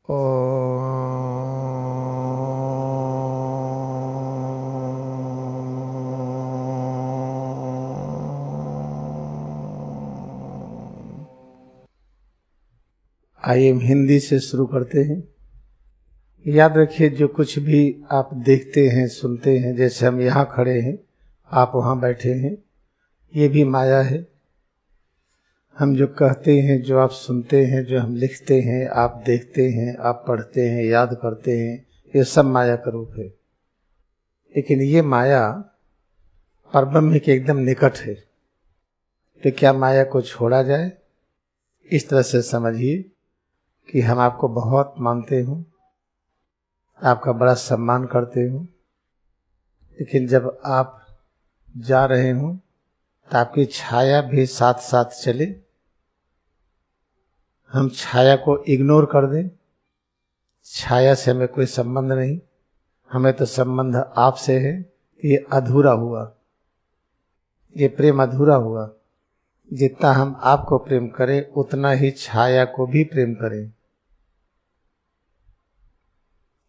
ओ आइए हम हिंदी से शुरू करते हैं। याद रखिए, जो कुछ भी आप देखते हैं, सुनते हैं, जैसे हम यहाँ खड़े हैं, आप वहाँ बैठे हैं, ये भी माया है। हम जो कहते हैं, जो आप सुनते हैं, जो हम लिखते हैं, आप देखते हैं, आप पढ़ते हैं, याद करते हैं, ये सब माया का रूप है। लेकिन ये माया परब्रह्म के एकदम निकट है। तो क्या माया को छोड़ा जाए? इस तरह से समझिए कि हम आपको बहुत मानते हूँ, आपका बड़ा सम्मान करते हूँ, लेकिन जब आप जा रहे हों तो आपकी छाया भी साथ साथ चले। हम छाया को इग्नोर कर दें, छाया से हमें कोई संबंध नहीं, हमें तो संबंध आपसे है। ये अधूरा हुआ, ये प्रेम अधूरा हुआ। जितना हम आपको प्रेम करें उतना ही छाया को भी प्रेम करें।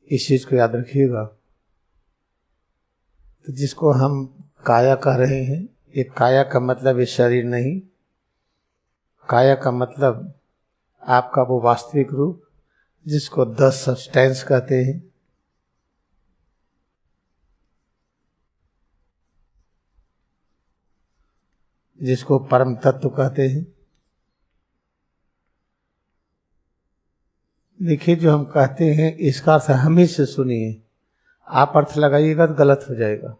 इस चीज को याद रखिएगा। तो जिसको हम काया कह रहे हैं, ये काया का मतलब ये शरीर नहीं, काया का मतलब आपका वो वास्तविक रूप जिसको 10 सब्सटेंस कहते हैं। जिसको परम तत्व कहते हैं। देखिए, जो हम कहते हैं इसका अर्थ हम ही से सुनिए। आप अर्थ लगाइएगा तो गलत हो जाएगा।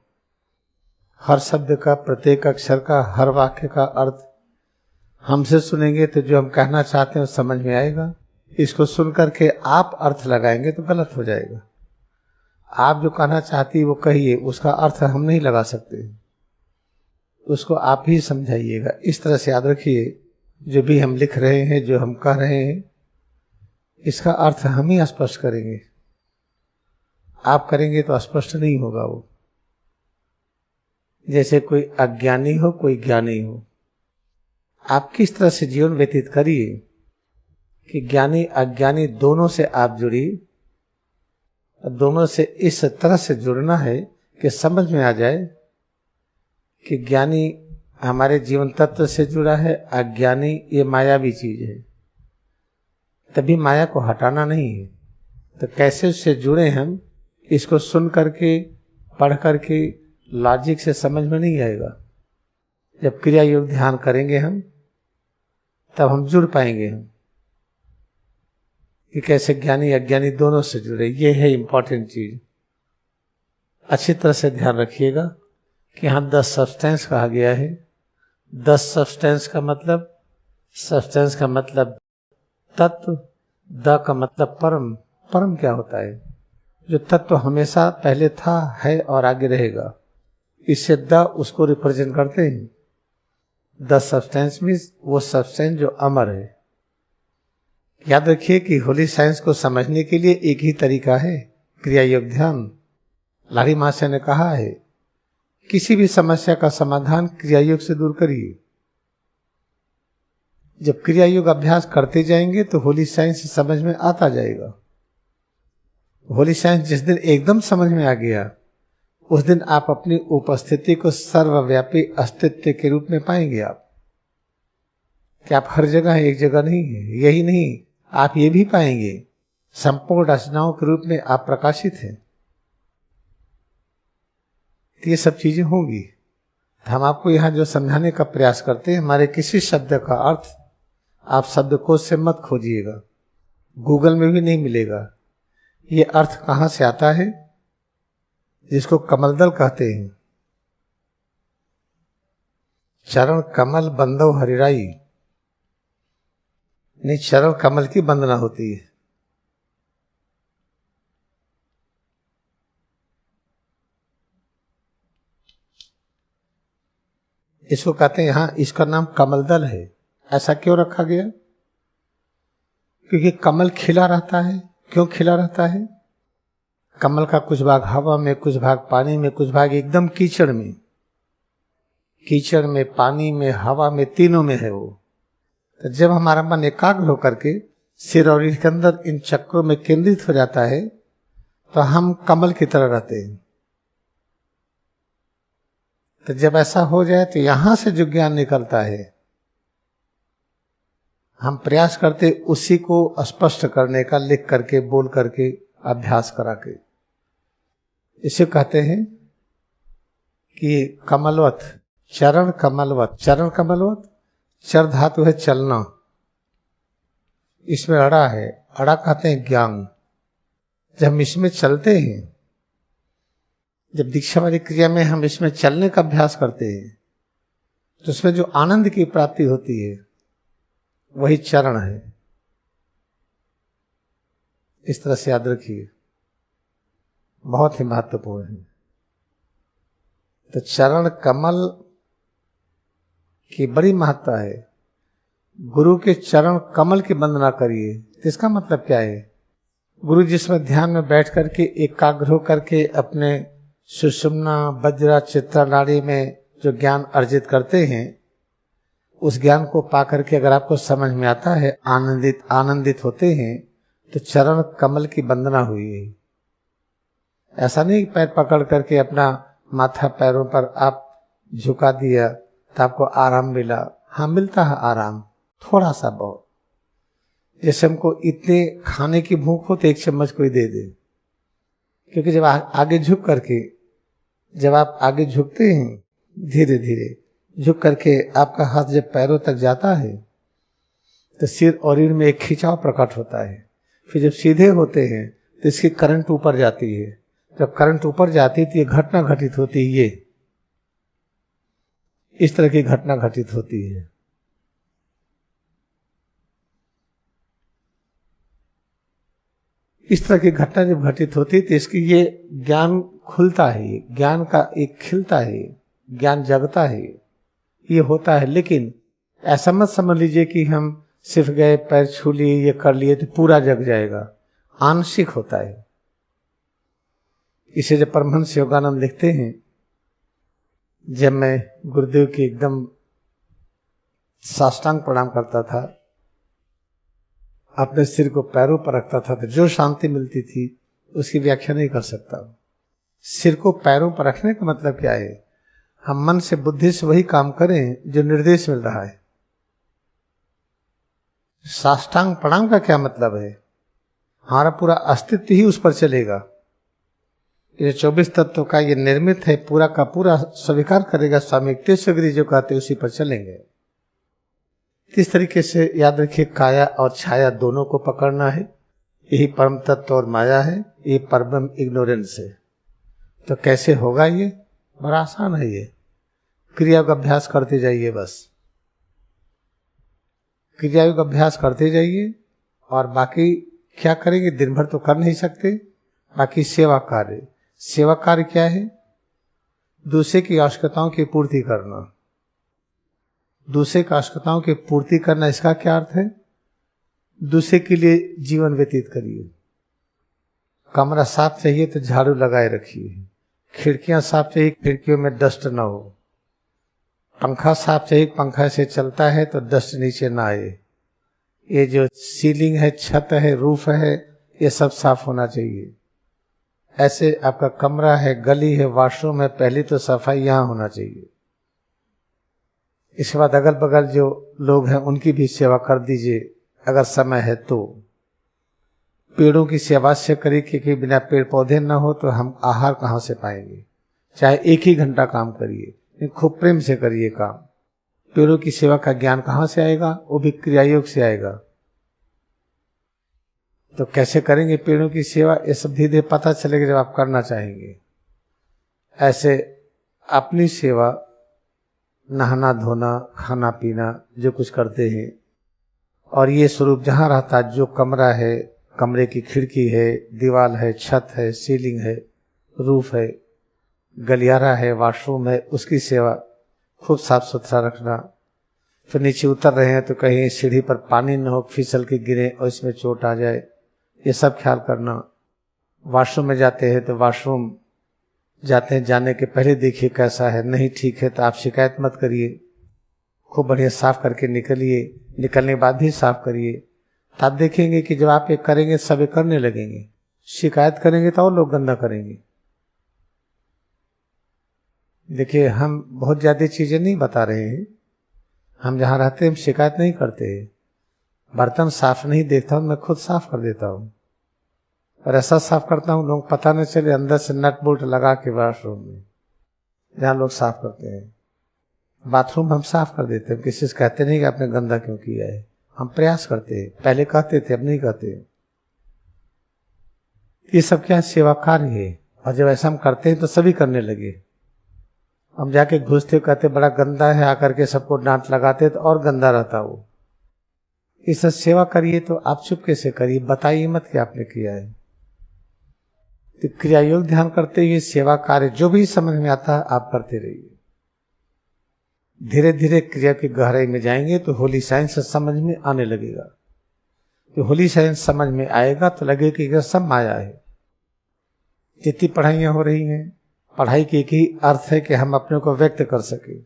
हर शब्द का, प्रत्येक अक्षर का, हर वाक्य का अर्थ हमसे सुनेंगे तो जो हम कहना चाहते हैं समझ में आएगा। इसको सुन करके आप अर्थ लगाएंगे तो गलत हो जाएगा। आप जो कहना चाहती है वो कहिए, उसका अर्थ हम नहीं लगा सकते, उसको आप ही समझाइएगा। इस तरह से याद रखिए, जो भी हम लिख रहे हैं, जो हम कह रहे हैं, इसका अर्थ हम ही स्पष्ट करेंगे। आप करेंगे तो स्पष्ट नहीं होगा वो। जैसे कोई अज्ञानी हो, कोई ज्ञानी हो, आप किस तरह से जीवन व्यतीत करिए कि ज्ञानी अज्ञानी दोनों से आप जुड़िए। दोनों से इस तरह से जुड़ना है कि समझ में आ जाए कि ज्ञानी हमारे जीवन तत्व से जुड़ा है, अज्ञानी ये मायावी चीज है। तभी माया को हटाना नहीं है। तो कैसे उससे जुड़े हम, इसको सुन करके, पढ़ करके, लॉजिक से समझ में नहीं आएगा। जब क्रिया योग ध्यान करेंगे हम, तब हम जुड़ पाएंगे हम कि कैसे ज्ञानी अज्ञानी दोनों से जुड़े। ये है इंपॉर्टेंट चीज। अच्छी तरह से ध्यान रखिएगा कि यहाँ 10 सब्सटेंस कहा गया है। 10 सब्सटेंस का मतलब, सब्सटेंस का मतलब तत्व, द का मतलब परम। परम क्या होता है? जो तत्व हमेशा पहले था, है और आगे रहेगा। इससे द उसको रिप्रेजेंट करते हैं। 10 सब्सटेंस मीन्स वो सब्सटेंस जो अमर है। याद रखिए कि होली साइंस को समझने के लिए एक ही तरीका है, क्रिया योग ध्यान। लारी महाशय ने कहा है, किसी भी समस्या का समाधान क्रिया योग से दूर करिए। जब क्रिया योग अभ्यास करते जाएंगे तो होली साइंस समझ में आता जाएगा। होली साइंस जिस दिन एकदम समझ में आ गया, उस दिन आप अपनी उपस्थिति को सर्वव्यापी अस्तित्व के रूप में पाएंगे। आप कि आप हर जगह एक जगह नहीं है। यही नहीं, आप ये भी पाएंगे संपूर्ण रचनाओं के रूप में आप प्रकाशित हैं। तो ये सब चीजें होंगी। हम आपको यहाँ जो समझाने का प्रयास करते हैं, हमारे किसी शब्द का अर्थ आप शब्दकोश से मत खोजिएगा, गूगल में भी नहीं मिलेगा। ये अर्थ कहाँ से आता है? जिसको कमलदल कहते हैं। चरण कमल बंदव हरिराई, नहीं, चरण कमल की वंदना होती है। इसको कहते हैं, यहाँ इसका नाम कमलदल है। ऐसा क्यों रखा गया? क्योंकि कमल खिला रहता है। क्यों खिला रहता है? कमल का कुछ भाग हवा में, कुछ भाग पानी में, कुछ भाग एकदम कीचड़ में। कीचड़ में, पानी में, हवा में, तीनों में है वो। तो जब हमारा मन एकाग्र होकर के सिर और इसके अंदर इन चक्रों में केंद्रित हो जाता है तो हम कमल की तरह रहते हैं। तो जब ऐसा हो जाए तो यहां से जो ज्ञान निकलता है हम प्रयास करते उसी को स्पष्ट करने का, लिख करके, बोल करके, अभ्यास करा के। इसे कहते हैं कि कमलवत, चरण कमलवत। चरण कमलवत, चर धातु है चलना, इसमें अड़ा है, अड़ा कहते हैं ज्ञान। जब हम इसमें चलते हैं, जब दीक्षा वाली क्रिया में हम इसमें चलने का अभ्यास करते हैं तो उसमें जो आनंद की प्राप्ति होती है वही चरण है। इस तरह से याद रखिए, बहुत ही महत्वपूर्ण है। तो चरण कमल की बड़ी महत्ता है। गुरु के चरण कमल की वंदना करिए। तो इसका मतलब क्या है? गुरु जिसमें ध्यान में बैठ करके एकाग्र हो करके अपने सुषुम्ना, वज्रा, चित्रा नाड़ी में जो ज्ञान अर्जित करते हैं, उस ज्ञान को पा करके अगर आपको समझ में आता है, आनंदित होते हैं, तो चरण कमल की वंदना हुई है। ऐसा नहीं पैर पकड़ करके अपना माथा पैरों पर आप झुका दिया तो आपको आराम मिला। हाँ, मिलता है आराम, थोड़ा सा बहुत। जैसे हमको इतने खाने की भूख हो तो एक चम्मच कोई दे दे, क्योंकि जब आगे झुक करके, जब आप आगे झुकते हैं, धीरे धीरे झुक करके आपका हाथ जब पैरों तक जाता है तो सिर और रीढ़ में एक खिंचाव प्रकट होता है। फिर जब सीधे होते हैं तो इसकी करंट ऊपर जाती है। जब करंट ऊपर जाती है तो ये घटना घटित होती है। ये इस तरह की घटना घटित होती है। इस तरह की घटना जब घटित होती है तो इसकी ये ज्ञान खुलता है, ज्ञान का एक खिलता है, ज्ञान जगता है, ये होता है। लेकिन ऐसा मत समझ लीजिए कि हम सिर्फ गए, पैर छू लिए, ये कर लिए तो पूरा जग जाएगा। आंशिक होता है। इसे जब परमहंस योगानंद लिखते हैं, जब मैं गुरुदेव की एकदम साष्टांग प्रणाम करता था, अपने सिर को पैरों पर रखता था, तो जो शांति मिलती थी उसकी व्याख्या नहीं कर सकता। सिर को पैरों पर रखने का मतलब क्या है? हम मन से, बुद्धि से वही काम करें जो निर्देश मिल रहा है। साष्टांग प्रणाम का क्या मतलब है? हमारा पूरा अस्तित्व ही उस पर चलेगा। ये 24 तत्वों का ये निर्मित है, पूरा का पूरा स्वीकार करेगा। स्वामी तेजस्वी जो कहते उसी पर चलेंगे। इस तरीके से याद रखिए, काया और छाया दोनों को पकड़ना है। यही परम तत्व और माया है, ये परम इग्नोरेंस है। तो कैसे होगा ये? बड़ा आसान है। ये क्रिया का अभ्यास करते जाइए, बस क्रिया का अभ्यास करते जाइए। और बाकी क्या करेंगे? दिन भर तो कर नहीं सकते। बाकी सेवा कार्य। सेवा कार्य क्या है? दूसरे की आवश्यकताओं की पूर्ति करना। दूसरे की आवश्यकताओं की पूर्ति करना, इसका क्या अर्थ है? दूसरे के लिए जीवन व्यतीत करिए। कमरा साफ चाहिए तो झाड़ू लगाए रखिए। खिड़कियां साफ चाहिए, खिड़कियों में डस्ट ना हो। पंखा साफ चाहिए, पंखा से चलता है तो डस्ट नीचे ना आए। ये जो सीलिंग है, छत है, रूफ है, ये सब साफ होना चाहिए। ऐसे आपका कमरा है, गली है, वॉशरूम है, पहली तो सफाई यहां होना चाहिए। इसके बाद अगल बगल जो लोग हैं उनकी भी सेवा कर दीजिए अगर समय है तो। पेड़ों की सेवा से करिए, क्योंकि बिना पेड़ पौधे न हो तो हम आहार कहाँ से पाएंगे। चाहे 1 ही घंटा काम करिए, लेकिन खूब प्रेम से करिए काम। पेड़ों की सेवा का ज्ञान कहाँ से आएगा? वो भी क्रियायोग से आएगा। तो कैसे करेंगे पेड़ों की सेवा? ये सब धीरे धीरे पता चलेगा जब आप करना चाहेंगे। ऐसे अपनी सेवा, नहाना धोना, खाना पीना, जो कुछ करते हैं, और ये स्वरूप जहाँ रहता है, जो कमरा है, कमरे की खिड़की है, दीवार है, छत है, सीलिंग है, रूफ है, गलियारा है, वॉशरूम है, उसकी सेवा खूब साफ सुथरा रखना। फिर नीचे उतर रहे हैं तो कहीं सीढ़ी पर पानी न हो, फिसल के गिरे और इसमें चोट आ जाए, ये सब ख्याल करना। वॉशरूम में जाते हैं तो वॉशरूम जाते हैं, जाने के पहले देखिए कैसा है। नहीं ठीक है तो आप शिकायत मत करिए, खूब बढ़िया साफ करके निकलिए। निकलने के बाद भी साफ करिए। तो आप देखेंगे कि जब आप ये करेंगे सब ये करने लगेंगे, शिकायत करेंगे तो और लोग गंदा करेंगे। देखिए, हम बहुत ज्यादा चीजें नहीं बता रहे हैं। हम जहां रहते हैं हम शिकायत नहीं करते। बर्तन साफ नहीं देखता हूं, मैं खुद साफ कर देता हूं, और ऐसा साफ करता हूं लोग पता न चले, अंदर से नट बोल्ट लगा के वॉशरूम में जहां लोग साफ करते हैं। बाथरूम हम साफ कर देते हैं, किसी से कहते नहीं कि आपने गंदा क्यों किया है। हम प्रयास करते हैं, पहले कहते थे अब नहीं कहते। ये सब क्या सेवा कार्य है, और जब ऐसा हम करते हैं तो सभी करने लगे। हम जाके घुसते कहते बड़ा गंदा है, आकर के सबको डांट लगाते तो और गंदा रहता वो। इस सेवा करिए तो आप चुपके से करिए, बताइए मत कि आपने किया है। तो क्रिया योग ध्यान करते हुए सेवा कार्य जो भी समझ में आता है आप करते रहिए। धीरे धीरे क्रिया की गहराई में जाएंगे तो होली साइंस समझ में आने लगेगा। तो होली साइंस समझ में आएगा तो लगेगा कि यह सब माया है। जितनी पढ़ाइयां हो रही हैं, पढ़ाई की एक ही अर्थ है कि हम अपने को व्यक्त कर सके,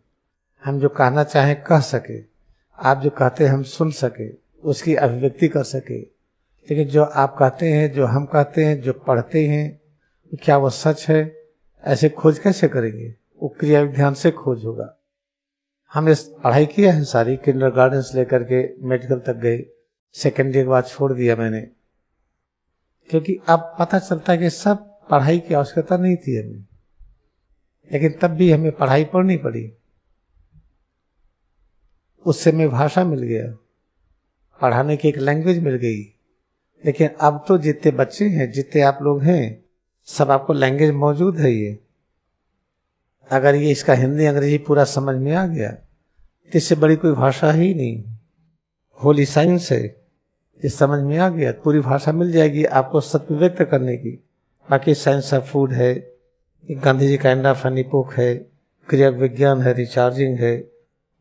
हम जो कहना चाहें कह सके, आप जो कहते हैं हम सुन सके, उसकी अभिव्यक्ति कर सके। लेकिन जो आप कहते हैं, जो हम कहते हैं, जो पढ़ते हैं, क्या वो सच है? ऐसे खोज कैसे करेंगे? वो क्रिया ध्यान से खोज होगा। हमने पढ़ाई किया है सारी, किंडरगार्टन से लेकर के मेडिकल तक गए, सेकेंडरी के बाद छोड़ दिया मैंने, क्योंकि अब पता चलता है कि सब पढ़ाई की आवश्यकता नहीं थी हमें, लेकिन तब भी हमें पढ़ाई पढ़नी पड़ी। उससे हमें भाषा मिल गया, पढ़ाने की एक लैंग्वेज मिल गई। लेकिन अब तो जितने बच्चे हैं, जितने आप लोग हैं, सब आपको लैंग्वेज मौजूद है। ये अगर ये इसका हिंदी अंग्रेजी पूरा समझ में आ गया तो इससे बड़ी कोई भाषा ही नहीं। होली साइंस है, ये समझ में आ गया पूरी भाषा मिल जाएगी आपको सत्य व्यक्त करने की। बाकी साइंस ऑफ फूड है, गांधी जी का एंड ऑफ एन इपोक है, क्रिया विज्ञान है, रिचार्जिंग है,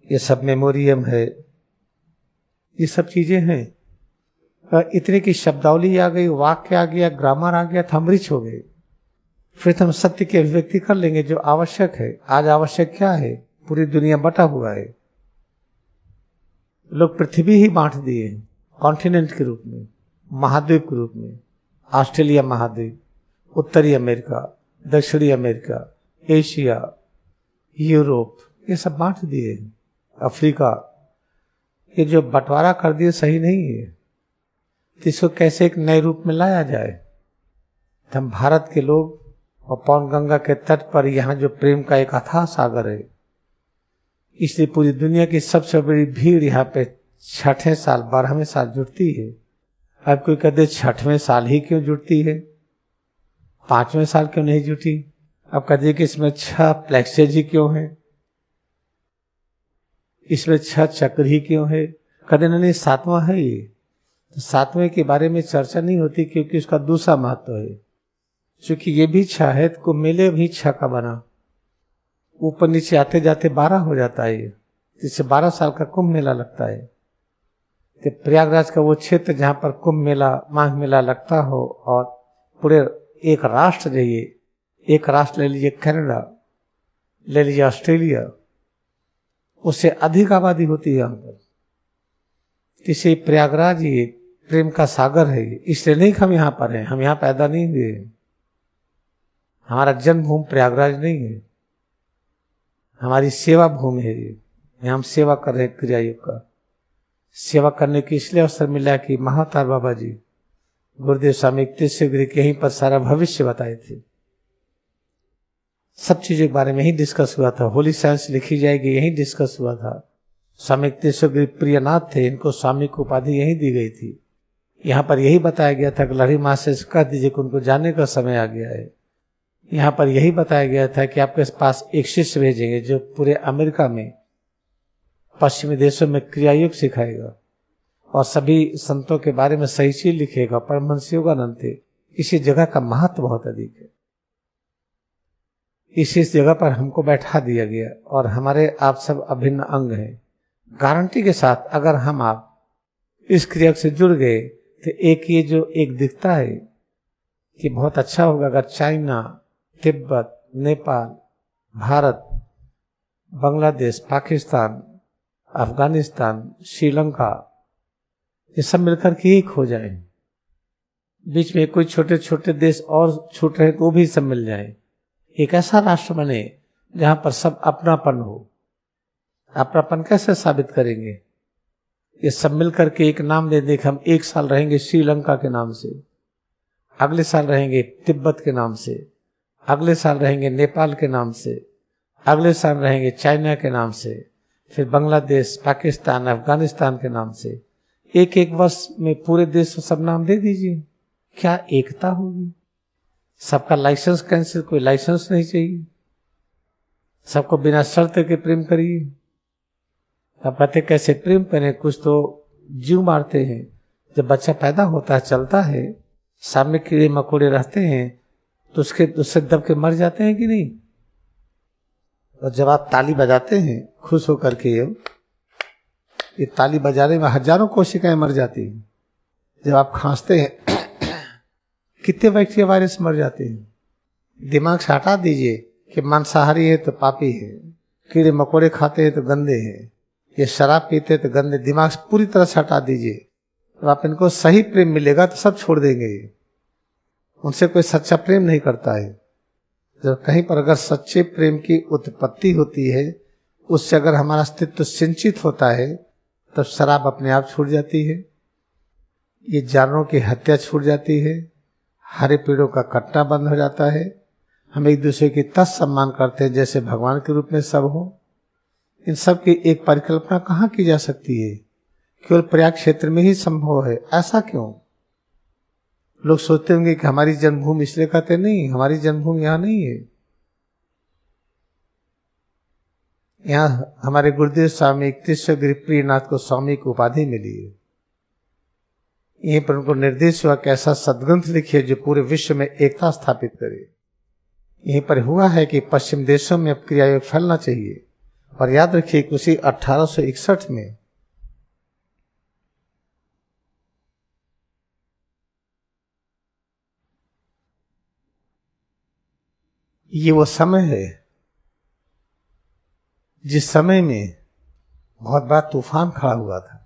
ये सब मेमोरियम है, ये सब चीजें हैं। इतने की शब्दावली आ गई, वाक्य आ गया, ग्रामर आ गया, तो हम रिच हो गए। फिर हम सत्य की अभिव्यक्ति कर लेंगे जो आवश्यक है। आज आवश्यक क्या है? पूरी दुनिया बटा हुआ है, लोग पृथ्वी ही बांट दिए हैं कॉन्टिनेंट के रूप में, महाद्वीप के रूप में। ऑस्ट्रेलिया महाद्वीप, उत्तरी अमेरिका, दक्षिणी अमेरिका, एशिया, यूरोप, ये सब बांट दिए हैं। अफ्रीका, ये जो बंटवारा कर दिए सही नहीं है। इसको कैसे एक नए रूप में लाया जाए? हम भारत के लोग और पौन गंगा के तट पर यहाँ जो प्रेम का एक अथाह सागर है, इसलिए पूरी दुनिया की सबसे बड़ी भीड़ यहाँ पे 6ठे साल 12वें साल जुटती है। अब कोई कहते 6ठवें साल ही क्यों जुटती है, 5वें साल क्यों नहीं जुटी? अब कहते कि इसमें 6 प्लेक्सेज ही क्यों है, इसमें 6 चक्र ही क्यों है? कहते नहीं 7वां है ये। तो 7वें के बारे में चर्चा नहीं होती क्योंकि उसका दूसरा महत्व है। क्योंकि ये भी 6 है तो मेले भी 6 का बना, ऊपर नीचे आते जाते 12 हो जाता है ये, जिससे 12 साल का कुंभ मेला लगता है। तो प्रयागराज का वो क्षेत्र जहाँ पर कुंभ मेला, माघ मेला लगता हो, और पूरे एक राष्ट्र जाइए, एक राष्ट्र ले लीजिए कनाडा, ले लीजिए ऑस्ट्रेलिया, उससे अधिक आबादी होती है यहाँ पर। इसे प्रयागराज ये प्रेम का सागर है, इसलिए नहीं हम यहाँ पर हैं, हम यहाँ पैदा नहीं हुए, हमारा जन्मभूमि प्रयागराज नहीं है, हमारी सेवा भूमि है ये। यहाँ हम सेवा कर रहे हैं, क्रिया योग का सेवा करने की इसलिए अवसर मिला कि महातार बाबा जी, गुरुदेव स्वामी तीसरे गिरी के यहीं पर सारा भविष्य बताए थे। सब चीजों के बारे में ही डिस्कस हुआ था। होली साइंस लिखी जाएगी, यही डिस्कस हुआ था। स्वामी तीसरे गिरी प्रियनाथ थे, इनको स्वामी की उपाधि यही दी गई थी। यहाँ पर यही बताया गया था कि लहरी मास्टर से कह दीजिए कि उनको जाने का समय आ गया है। यहाँ पर यही बताया गया था कि आपके पास एक शिष्य भेजेंगे जो पूरे अमेरिका में, पश्चिमी देशों में क्रिया योग सिखाएगा और सभी संतों के बारे में सही चीज लिखेगा। परमहंस योगानंद थे। इसी जगह का महत्व बहुत अधिक है। इसी जगह पर हमको बैठा दिया गया और हमारे आप सब अभिन्न अंग हैं। गारंटी के साथ अगर हम आप इस क्रिया से जुड़ गए तो एक ये जो एक दिखता है कि बहुत अच्छा होगा अगर चाइना, तिब्बत, नेपाल, भारत, बांग्लादेश, पाकिस्तान, अफगानिस्तान, श्रीलंका, ये सब मिलकर के एक हो जाए। बीच में कोई छोटे छोटे देश और छूट रहे तो वो भी सब मिल जाए। एक ऐसा राष्ट्र बने जहां पर सब अपनापन हो। अपनापन कैसे साबित करेंगे? ये सब मिलकर के एक नाम दे दें कि हम एक साल रहेंगे श्रीलंका के नाम से, अगले साल रहेंगे तिब्बत के नाम से, अगले साल रहेंगे नेपाल के नाम से, अगले साल रहेंगे चाइना के नाम से, फिर बांग्लादेश, पाकिस्तान, अफगानिस्तान के नाम से। एक एक वर्ष में पूरे देश को सब नाम दे दीजिए, क्या एकता होगी? सबका लाइसेंस कैंसिल, कोई लाइसेंस नहीं चाहिए, सबको बिना शर्त के प्रेम करिए। अब कहते कैसे प्रेम करें? कुछ तो जीव मारते हैं। जब बच्चा पैदा होता है, चलता है, सामने कीड़े मकोड़े रहते हैं तो उससे दब के मर जाते हैं कि नहीं? और जब आप ताली बजाते हैं खुश होकर के, ये ताली बजाने में हजारों कोशिकाएं मर जाती हैं। जब आप खांसते हैं कितने बैक्टीरिया वायरस मर जाते हैं। दिमाग से हटा दीजिए कि मांसाहारी है तो पापी है, कीड़े मकोड़े खाते हैं तो गंदे हैं, ये शराब पीते हैं तो गंदे। दिमाग से पूरी तरह से हटा दीजिए। तो आप इनको सही प्रेम मिलेगा तो सब छोड़ देंगे। उनसे कोई सच्चा प्रेम नहीं करता है। जब कहीं पर अगर सच्चे प्रेम की उत्पत्ति होती है, उससे अगर हमारा अस्तित्व सिंचित होता है, तब शराब अपने आप छूट जाती है, ये जानवरों की हत्या छूट जाती है, हरे पेड़ों का कटना बंद हो जाता है। हम एक दूसरे की तत् सम्मान करते हैं जैसे भगवान के रूप में सब हो। इन सब की एक परिकल्पना कहाँ की जा सकती है? केवल प्रयाग क्षेत्र में ही संभव है। ऐसा क्यों? लोग सोचते होंगे कि हमारी जन्मभूमि, इसलिए कहते नहीं, हमारी जन्मभूमि यहाँ नहीं है। यहाँ हमारे गुरुदेव स्वामी 31 गिरिप्रियनाथ को स्वामी की उपाधि मिली है। यहीं पर उनको निर्देश हुआ कि ऐसा सदग्रंथ लिखिए जो पूरे विश्व में एकता स्थापित करे। यहीं पर हुआ है कि पश्चिम देशों में अब क्रियायोग फैलना चाहिए। और याद रखिए कि उसी 1861 में ये वो समय है जिस समय में बहुत बड़ा तूफान खड़ा हुआ था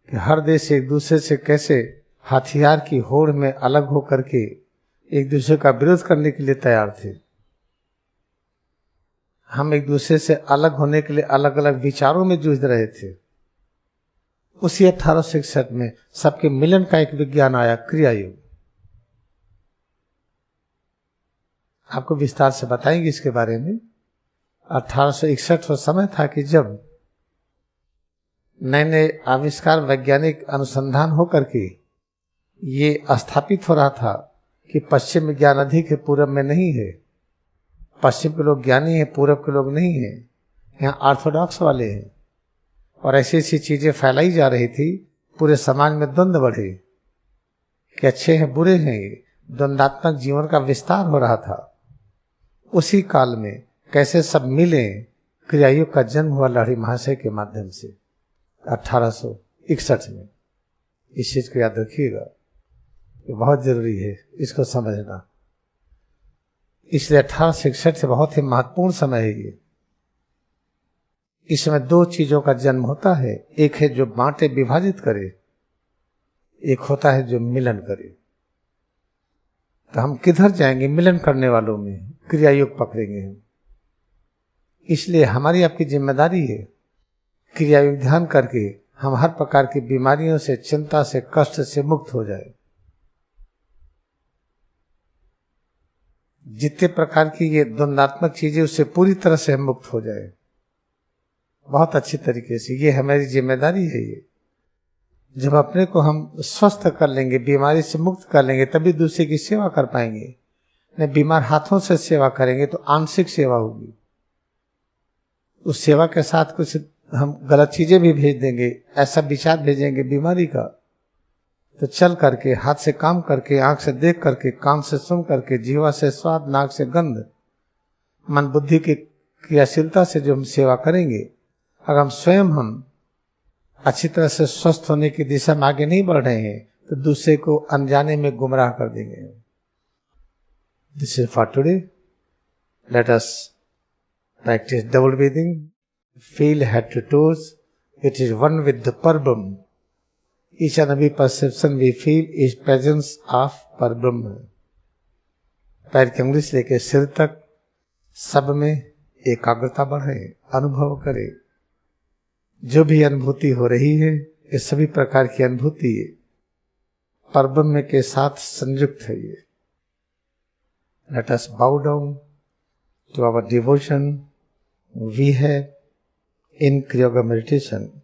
कि हर देश एक दूसरे से कैसे हथियार की होड़ में अलग होकर के एक दूसरे का विरोध करने के लिए तैयार थे। हम एक दूसरे से अलग होने के लिए अलग अलग विचारों में जूझ रहे थे। उसी 1861 में सबके मिलन का एक विज्ञान आया, क्रिया योग। आपको विस्तार से बताएंगे इसके बारे में। 1861 वो समय था कि जब नए नए आविष्कार, वैज्ञानिक अनुसंधान होकर के ये स्थापित हो रहा था कि पश्चिम में ज्ञान अधिक है, पूरब में नहीं है। पश्चिम के लोग ज्ञानी हैं, पूरब के लोग नहीं हैं। यहाँ ऑर्थोडॉक्स वाले हैं। और ऐसी ऐसी चीजें फैलाई जा रही थी, पूरे समाज में द्वंद्व बढ़े कि अच्छे हैं बुरे हैं। ये द्वंद्वात्मक जीवन का विस्तार हो रहा था। उसी काल में कैसे सब मिले, क्रियायोग का जन्म हुआ लाहिड़ी महाशय के माध्यम से 1861 में। इस चीज को याद रखिएगा, ये बहुत जरूरी है इसको समझना। इसलिए 1861 से बहुत ही महत्वपूर्ण समय है ये। इसमें दो चीजों का जन्म होता है, एक है जो बांटे विभाजित करे, एक होता है जो मिलन करे। तो हम किधर जाएंगे? मिलन करने वालों में क्रिया योग पकड़ेंगे हम। इसलिए हमारी आपकी जिम्मेदारी है क्रिया योग ध्यान करके हम हर प्रकार की बीमारियों से, चिंता से, कष्ट से मुक्त हो जाए। जितने प्रकार की ये द्वंद्वात्मक चीजें, उससे पूरी तरह से हम मुक्त हो जाए, बहुत अच्छी तरीके से। ये हमारी जिम्मेदारी है। ये जब अपने को हम स्वस्थ कर लेंगे, बीमारी से मुक्त कर लेंगे, तभी दूसरे की सेवा कर पाएंगे। नहीं, बीमार हाथों से सेवा करेंगे तो आंशिक सेवा होगी। उस सेवा के साथ कुछ हम गलत चीजें भी भेज देंगे, ऐसा विचार भेजेंगे बीमारी का, तो चल करके, हाथ से काम करके, आंख से देख करके, कान से सुन करके, जीवा से स्वाद, नाक से गंध, मन बुद्धि की क्रियाशीलता से जो हम सेवा करेंगे, अगर हम स्वयं हम अच्छी तरह से स्वस्थ होने की दिशा में आगे नहीं बढ़ रहे हैं तो दूसरे को अनजाने में गुमराह कर देंगे। This is for today. Let us practice double breathing, feel head to toes, It is one with the Parbrahm. Each and every perception we feel is presence of Parbrahm. पैर की उंगली से लेकर सिर तक सब में एकाग्रता बढ़े, अनुभव करे। जो भी अनुभूति हो रही है, ये सभी प्रकार की अनुभूति परब्रह्म के साथ संयुक्त है। ये let us bow down to our devotion we have in Kriya meditation.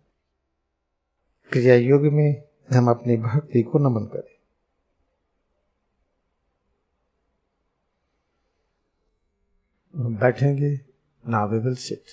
क्रिया योग में हम अपनी भक्ति को नमन करें। बैठेंगे, नाउ वी विल सिट।